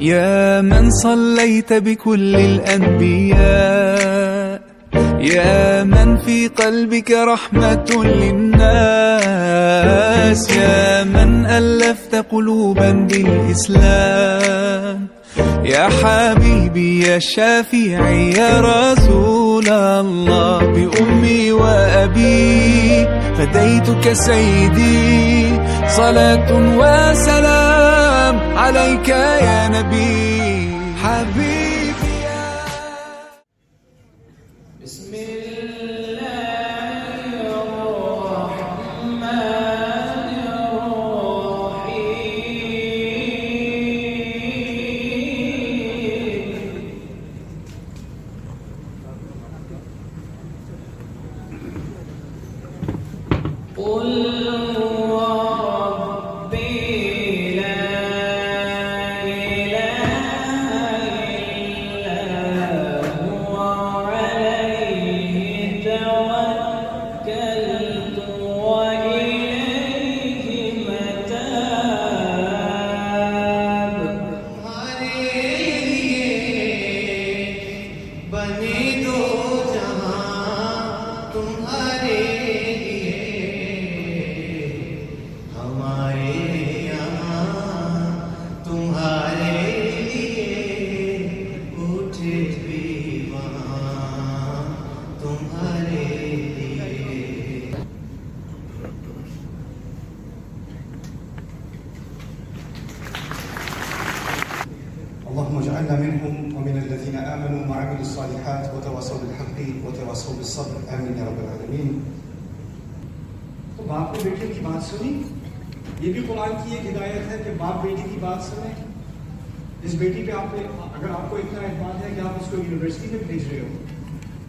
يا من صليت بكل الأنبياء، يا من في قلبك رحمة للناس، يا من ألفت قلوبا بالإسلام، يا حبيبي يا شافعي يا رسول الله، بأمي وأبي فديتك سيدي، صلاة وسلام عليك يا نبي حبيبي يا بسم الله الرحمن الرحيم. قل هو ربي لا اللهم اجعلنا منهم ومن الذين آمنوا وعملوا الصالحات وتواصوا بالحق وتواصوا بالصبر آمين يا رب العالمین. تو باپ نے بیٹے کی بات سنی. یہ بھی قرآن کی ایک ہدایت ہے کہ باپ بیٹی کی بات سنیں. اس بیٹی پہ آپ اگر آپ کو اتنا اعتماد ہے کہ آپ اس کو یونیورسٹی میں بھیج رہے ہو،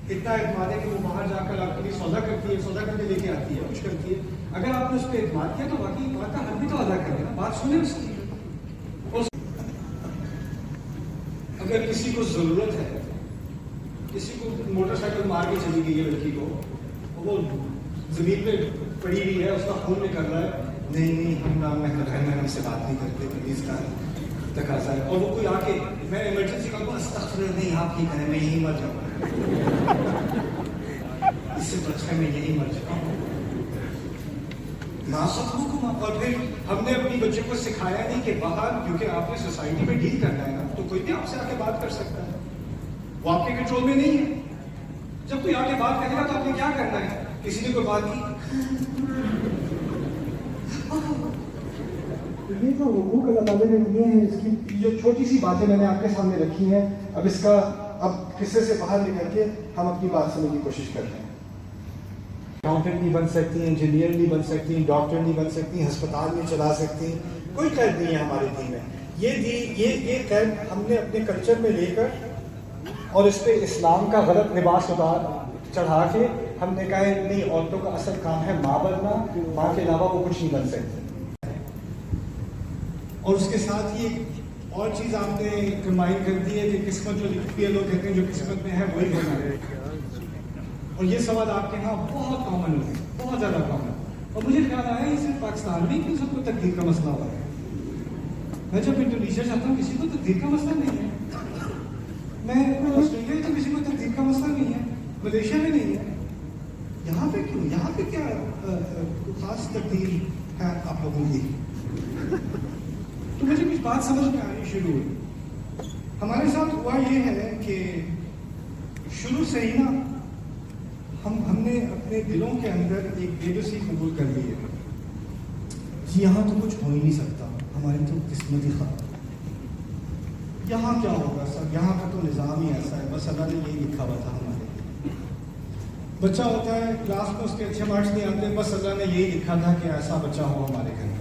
اتنا اعتماد ہے کہ وہ باہر جا کر آپ کے لیے سودا کرتی ہے، سودا کر کے لے کے آتی ہے، کچھ کرتی ہے، اگر آپ نے اس پہ اعتماد کیا تو باقی بات کا حق بھی تو ادا کریں نا. بات سنیں اس کی. اگر کسی کو ضرورت ہے، کسی کو موٹر سائیکل مار کے چلی گئی ہے لڑکی کو، وہ زمین پہ پڑی ہوئی ہے، اس کا خون میں کر رہا ہے، نہیں ہم ہم سے بات نہیں کرتے، پلیز کا تقاضا ہے. اور وہ کوئی آ کے میں ایمرجنسی کا استغفر نہیں آپ ہی کریں، میں یہی مر جاؤں، اس سے تو اچھا میں یہی مر جاؤں. اور پھر ہم نے اپنی بچے کو سکھایا نہیں کہ باہر، کیونکہ آپ نے سوسائٹی میں ڈیل کرنا ہے نا، تو کوئی بھی آپ سے آ کے بات کر سکتا ہے، وہ آپ کے کنٹرول میں نہیں ہے. جب کوئی آ کے بات کرے گا تو آپ نے کیا کرنا ہے؟ کسی نے کوئی بات کی، یہ جو حقوق اللہ تعالیٰ نے دیے ہیں، اس کی جو چھوٹی سی باتیں میں نے آپ کے سامنے رکھی ہیں، اب اس کا قصے سے باہر نکل کے ہم اپنی بات سننے کی کوشش کرتے ہیں. اکاؤنٹنٹ نہیں بن سکتی، انجینئر نہیں بن سکتی، ڈاکٹر نہیں بن سکتی، ہسپتال نہیں چلا سکتی، کوئی قید نہیں ہے ہمارے دین میں. یہ قید ہم نے اپنے کلچر میں لے کر اور اس پہ اسلام کا غلط لباس چڑھا کے ہم نے کہا نہیں، عورتوں کا اصل کام ہے ماں بننا، ماں کے علاوہ وہ کچھ نہیں بن سکتے. اور اس کے ساتھ ہی اور چیز آپ نے کمبائن کر دی ہے کہ قسمت جو لکھتی ہے، لوگ کہتے ہیں جو قسمت میں ہے وہی ہونا ہے. اور یہ سوال آپ کے ہاں بہت کامن ہے، بہت زیادہ کامن. اور مجھے خیال آیا یہ صرف پاکستان میں کیوں سب کو تقدیر کا مسئلہ ہوا ہے. میں جب انڈونیشیا جاتا ہوں کسی کو تقدیر کا مسئلہ نہیں ہے، میں آسٹریلیا تو کسی کو تقدیر کا مسئلہ نہیں ہے، ملیشیا میں نہیں ہے. یہاں پہ کیوں؟ یہاں پہ کیا خاص تقدیر ہے آپ لوگوں کی؟ تو مجھے کچھ بات سمجھ میں آنی شروع ہوئی. ہمارے ساتھ ہوا یہ ہے کہ شروع سے ہی نا ہم نے اپنے دلوں کے اندر ایک بےبسی قبول کر لی ہے. یہاں تو کچھ ہو ہی نہیں سکتا، ہماری تو قسمت ہی خراب. یہاں کیا ہوگا سر، یہاں کا تو نظام ہی ایسا ہے، بس اللہ نے یہی لکھا ہوا تھا ہمارے. بچہ ہوتا ہے کلاس میں، اس کے اچھے مارکس نہیں آتے، بس اللہ نے یہی لکھا تھا کہ ایسا بچہ ہو ہمارے گھر میں.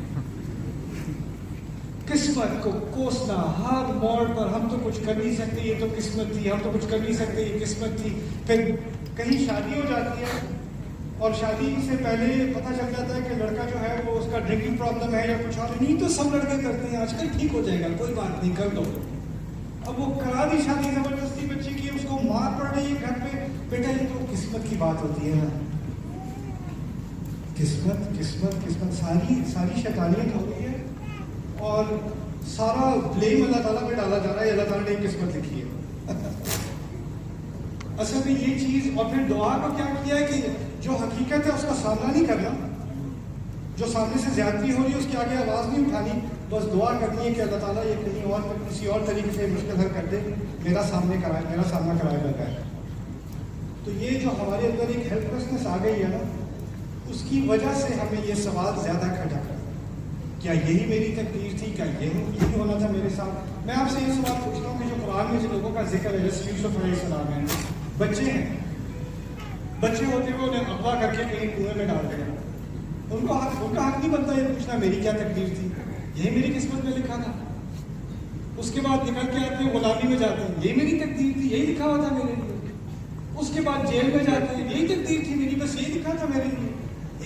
قسمت کو کوسنا ہر موڑ پر، ہم تو کچھ کر نہیں سکتے، یہ تو قسمت تھی، ہم تو کچھ کر نہیں سکتے، یہ قسمت تھی. پھر کہیں شادی ہو جاتی ہے اور شادی سے پہلے پتہ چل جاتا ہے کہ لڑکا جو ہے وہ اس کا ڈرنکنگ پرابلم ہے یا کچھ اور. نہیں تو سب لڑکے کرتے ہیں آج کل، ٹھیک ہو جائے گا کوئی بات نہیں، کر دو. اب وہ کرا دی شادی زبردستی بچے کی، اس کو مار پڑ رہی ہے گھر پہ. بیٹا یہ تو قسمت کی بات ہوتی ہے نا، قسمت قسمت قسمت، ساری شیطانیت ہو گئی ہے. اور سارا بلیم اللہ تعالیٰ پہ ڈالا جا رہا ہے، اللہ تعالیٰ نے ایک قسمت لکھی ہے. اصل میں یہ چیز، اور پھر دعا کو کیا کیا ہے کہ جو حقیقت ہے اس کا سامنا نہیں کرنا، جو سامنے سے زیادتی ہو رہی ہے اس کے آگے آواز نہیں اٹھانی، بس دعا کرنی ہے کہ اللہ تعالیٰ یہ کہیں اور کسی اور طریقے سے مشکل حل کر دے، میرا سامنا کرائے لگا ہے. تو یہ جو ہمارے اندر ایک ہیلپ لیسنس آ گئی ہے نا، اس کی وجہ سے ہمیں یہ سوال زیادہ کھٹا کر، کیا یہی میری تقدیر تھی، کیا یہی ہونا تھا میرے ساتھ. میں آپ سے یہ سوال پوچھتا ہوں کہ جو قرآن میں جن لوگوں کا ذکر ہے، جیسے یوسف علیہ السلام ہے، بچے ہیں، بچے ہوتے ہوئے انہیں اغوا کر کے کہیں کنویں میں ڈال دیا، ان کا حق نہیں بنتا یہ پوچھنا میری کیا تقدیر تھی، یہی میری قسمت میں لکھا تھا. اس کے بعد نکل کے آتے ہیں، غلامی میں جاتے ہیں، یہی میری تقدیر تھی، یہی لکھا ہوا تھا میرے لیے. اس کے بعد جیل میں جاتے ہیں، یہی تقدیر تھی میری، بس یہی لکھا تھا میرے لیے.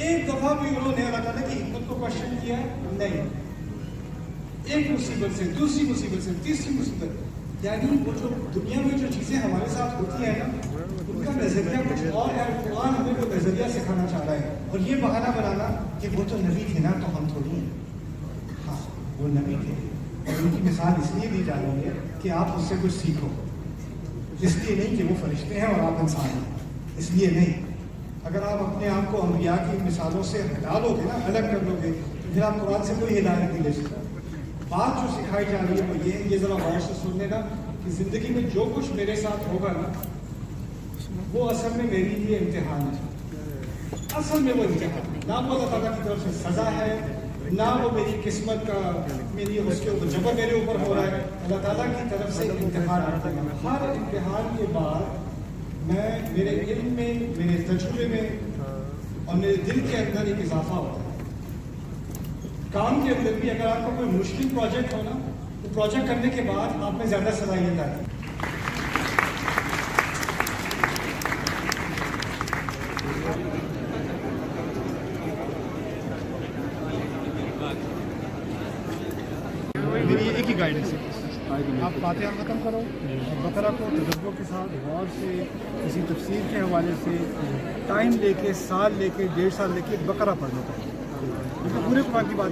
ایک دفعہ بھی انہوں نے اللہ تعالیٰ کی حکمت کو کوشچن کیا نہیں. ایک مصیبت سے دوسری مصیبت سے تیسری مصیبت، یعنی وہ جو دنیا میں جو چیزیں ہمارے ساتھ ہوتی ہیں نا، ان کا نظریہ کچھ اور ہے. قرآن ہمیں وہ نظریہ سکھانا چاہ رہا ہے، اور یہ بہانہ بنانا کہ وہ تو نبی تھے نا تو ہم تھوڑی ہیں. ہاں وہ نبی تھے، اور ان کی مثال اس لیے دی جا رہی ہے کہ آپ اس سے کچھ سیکھو، اس لیے نہیں کہ وہ فرشتے ہیں اور آپ انسان ہیں، اس لیے نہیں. اگر آپ اپنے آپ کو انبیاء کی مثالوں سے ہٹا لو گے نا، الگ کر لو گے، تو پھر آپ قرآن سے کوئی ہدایت نہیں لے سکتے. بات جو سکھائی جا رہی ہے وہ یہ ذرا غور سے سن لینا کہ زندگی میں جو کچھ میرے ساتھ ہوگا نا، وہ اصل میں میرے لیے امتحان ہے. اصل میں وہ امتحان، نہ وہ اللہ تعالیٰ کی طرف سے سزا ہے، نہ وہ میری قسمت کا میری اس کے اوپر جبر میرے اوپر ہو رہا ہے. اللہ تعالیٰ کی طرف سے امتحان آتا ہے. ہر امتحان کے بعد میں میرے علم میں، میرے تجربے میں اور میرے دل کے اندر ایک اضافہ ہوتا ہے. کام کے اندر بھی اگر آپ کو کوئی مشکل پروجیکٹ ہو نا، تو پروجیکٹ کرنے کے بعد آپ میں زیادہ صلاحیت آتی ہے. میری ایک ہی گائیڈنس ہے، آپ فاتحہ ختم کرو اور بقرہ کو تجربوں کے ساتھ غور سے کسی تفسیر کے حوالے سے ٹائم لے کے، سال لے کے، 1.5 سال لے کے بقرہ پڑھنا پڑتا ہے. پورے قرآن کی بات